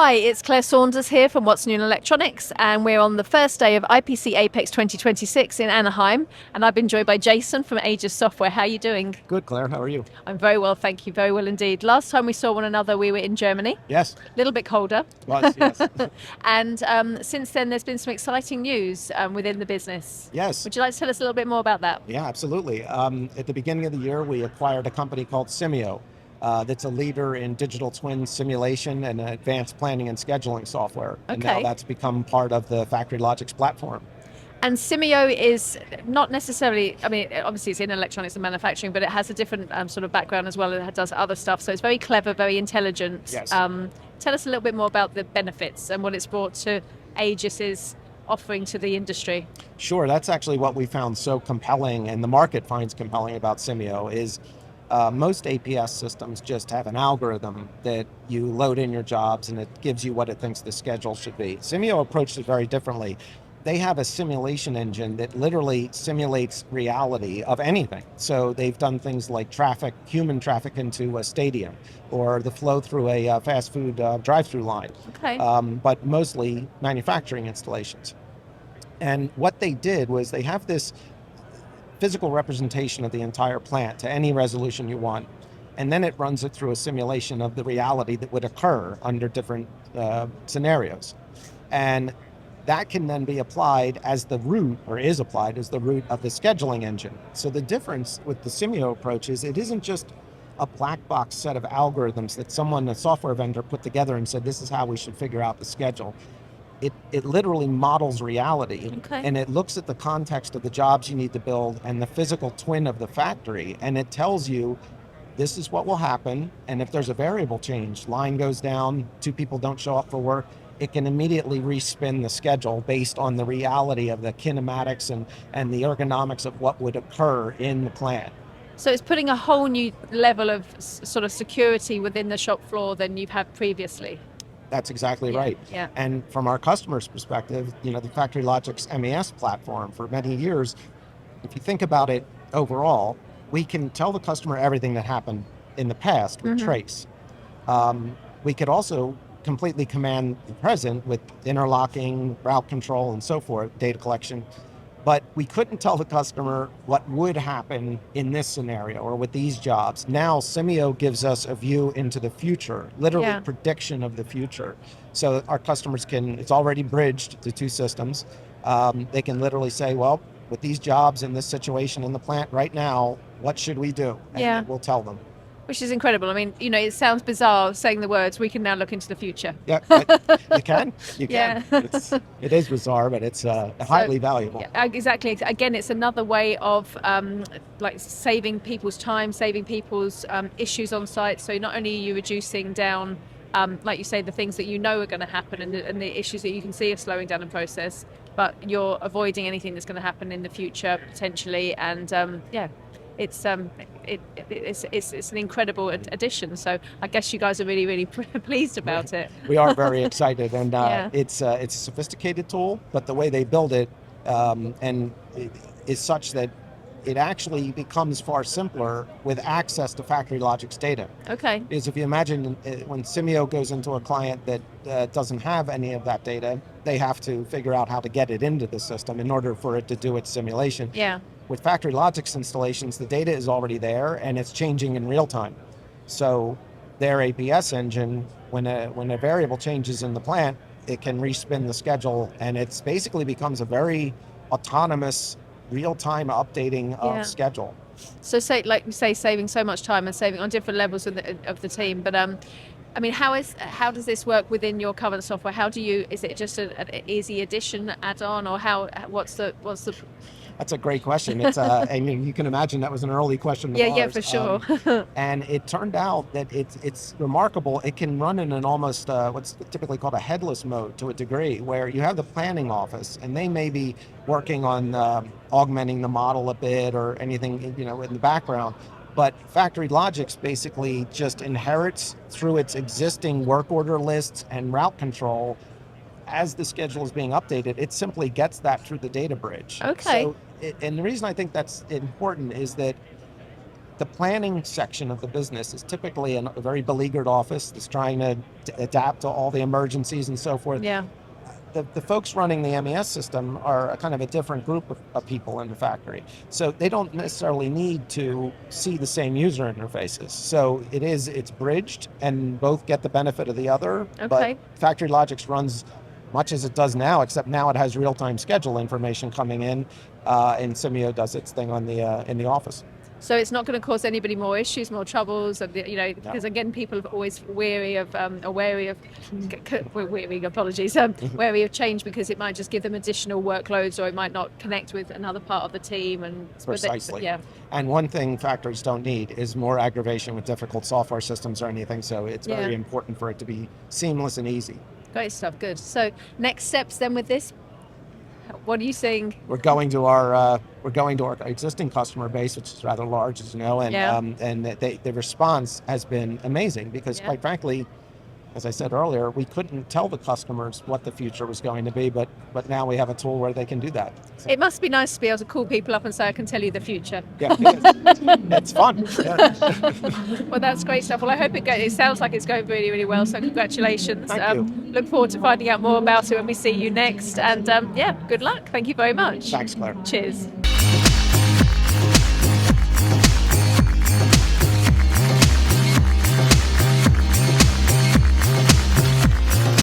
Hi, it's Claire Saunders here from What's New in Electronics, and we're on the first day of IPC Apex 2026 in Anaheim, and I've been joined by Jason from Aegis Software. How are you doing? Good, Claire. How are you? I'm very well, thank you. Very well indeed. Last time we saw one another, we were in Germany. Yes. A little bit colder. Was, yes. And since then, there's been some exciting news within the business. Yes. Would you like to tell us a little bit more about that? Yeah, absolutely. At the beginning of the year, we acquired a company called Simio that's a leader in digital twin simulation and advanced planning and scheduling software. And now Okay. that's become part of the Factory Logics platform. And Simio is not necessarily, I mean, obviously it's in electronics and manufacturing, but it has a different sort of background as well. It does other stuff. So it's very clever, very intelligent. Yes. Tell us a little bit more about the benefits and what it's brought to Aegis's offering to the industry. Sure, that's actually what we found so compelling and the market finds compelling about Simio is most APS systems just have an algorithm that you load in your jobs and it gives you what it thinks the schedule should be. Simio approached it very differently. They have a simulation engine that literally simulates reality of anything. So they've done things like human traffic into a stadium, or the flow through a fast food drive-through line, Okay. but mostly manufacturing installations. And what they did was they have this physical representation of the entire plant to any resolution you want. And then it runs it through a simulation of the reality that would occur under different scenarios. And that can then be applied as the root, or is applied as the root of the scheduling engine. So the difference with the Simio approach is it isn't just a black box set of algorithms that a software vendor, put together and said, this is how we should figure out the schedule. It literally models reality. Okay. And it looks at the context of the jobs you need to build and the physical twin of the factory, and it tells you this is what will happen. And if there's a variable change, line goes down, 2 people don't show up for work, it can immediately respin the schedule based on the reality of the kinematics and the ergonomics of what would occur in the plant. So it's putting a whole new level of sort of security within the shop floor than you've had previously. That's exactly right. Yeah. And from our customer's perspective, the Factory Logics MES platform for many years, if you think about it overall, we can tell the customer everything that happened in the past with trace. We could also completely command the present with interlocking, route control, and so forth, data collection. But we couldn't tell the customer what would happen in this scenario or with these jobs. Now, Simio gives us a view into the future, literally prediction of the future. So our customers it's already bridged the 2 systems. They can literally say, well, with these jobs in this situation in the plant right now, what should we do? And we'll tell them. Which is incredible. I mean, it sounds bizarre saying the words, we can now look into the future. Yeah, you can. Yeah. It is bizarre, but it's highly valuable. Yeah, exactly. Again, it's another way of like saving people's time, saving people's issues on site. So not only are you reducing down, like you say, the things that you know are going to happen and the issues that you can see are slowing down the process, but you're avoiding anything that's going to happen in the future potentially. And it's an incredible addition. So I guess you guys are really, really pleased about it. We are very excited, and it's a sophisticated tool, but the way they build it is such that it actually becomes far simpler with access to Factory Logics data. Okay. Because if you imagine when Simio goes into a client that doesn't have any of that data, they have to figure out how to get it into the system in order for it to do its simulation. Yeah. With Factory Logics installations, the data is already there and it's changing in real time. So their APS engine, when a variable changes in the plant, it can respin the schedule, and it's basically becomes a very autonomous, real-time updating of schedule. So saving so much time and saving on different levels of the team. But I mean, how does this work within your current software? Is it just an easy addition add-on, or what's the That's a great question. It's I mean, you can imagine that was an early question of ours. Yeah, for sure. And it turned out that it's remarkable. It can run in an almost what's typically called a headless mode to a degree, where you have the planning office and they may be working on augmenting the model a bit or anything in the background. But Factory Logics basically just inherits through its existing work order lists and route control. As the schedule is being updated, it simply gets that through the data bridge. Okay. So, and the reason I think that's important is that the planning section of the business is typically a very beleaguered office that's trying to adapt to all the emergencies and so forth. Yeah. The folks running the MES system are a kind of a different group of people in the factory. So they don't necessarily need to see the same user interfaces. So it's bridged and both get the benefit of the other. Okay. But Factory Logics runs much as it does now, except now it has real-time schedule information coming in, and Simio does its thing on in the office. So it's not going to cause anybody more issues, more troubles, and because again, people are always wary of wary of change, because it might just give them additional workloads, or it might not connect with another part of the team. And precisely, yeah. And one thing factories don't need is more aggravation with difficult software systems or anything. So it's very important for it to be seamless and easy. Great stuff. Good. So next steps then with this. What are you seeing? We're going to our existing customer base, which is rather large, as you know, and the response has been amazing because, quite frankly, as I said earlier, we couldn't tell the customers what the future was going to be, but now we have a tool where they can do that. So. It must be nice to be able to call people up and say, I can tell you the future. Yeah, it's fun. Yeah. Well, that's great stuff. Well, I hope it sounds like it's going really, really well, so congratulations. Thank you. Look forward to finding out more about it when we see you next, and good luck. Thank you very much. Thanks, Claire. Cheers.